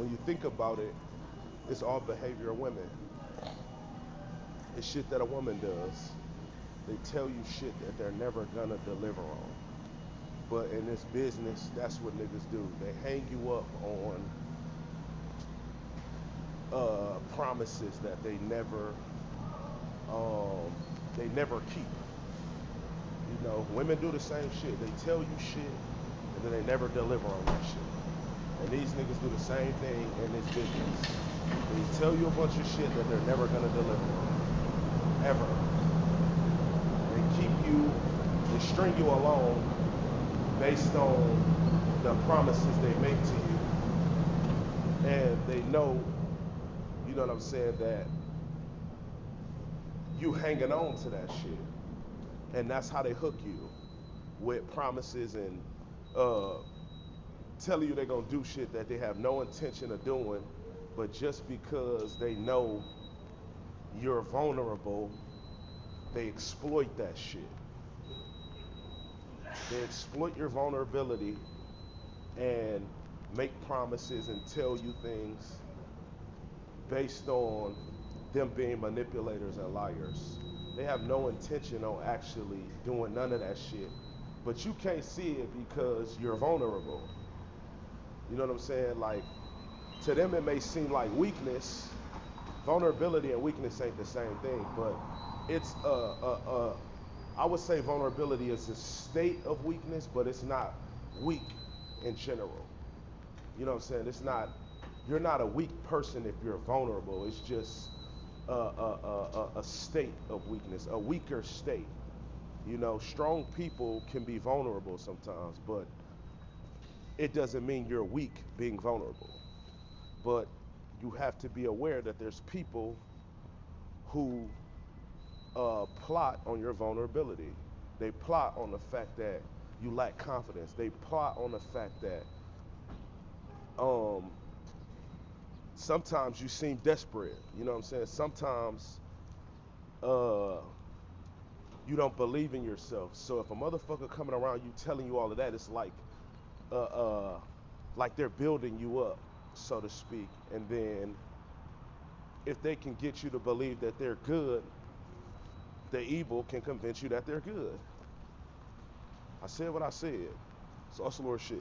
when you think about it, it's all behavior of women. It's shit that a woman does. They tell you shit that they're never gonna deliver on. But in this business, that's what niggas do. They hang you up on promises that um, they never keep. You know, women do the same shit. They tell you shit, and then they never deliver on that shit. And these niggas do the same thing in this business. They tell you a bunch of shit that they're never gonna deliver on, ever. They keep you, they string you along based on the promises they make to you, and they know, you know what I'm saying, that you hanging on to that shit, and that's how they hook you with promises and uh, telling you they're gonna do shit that they have no intention of doing, but just because they know you're vulnerable, they exploit that shit. They exploit your vulnerability and make promises and tell you things based on them being manipulators and liars. They have no intention on actually doing none of that shit, but you can't see it because you're vulnerable. You know what I'm saying? Like, to them it may seem like weakness. Vulnerability and weakness ain't the same thing, but it's I would say vulnerability is a state of weakness, but it's not weak in general. You know what I'm saying? It's not, you're not a weak person if you're vulnerable. It's just a state of weakness, a weaker state. You know, strong people can be vulnerable sometimes, but it doesn't mean you're weak being vulnerable. But you have to be aware that there's people who plot on your vulnerability. They plot on the fact that you lack confidence. They plot on the fact that um, sometimes you seem desperate. You know what I'm saying? Sometimes uh, you don't believe in yourself. So if a motherfucker coming around you telling you all of that, it's uh, uh, like they're building you up, so to speak. And then if they can get you to believe that they're good, the evil can convince you that they're good. I said what I said. So that's Lord shit.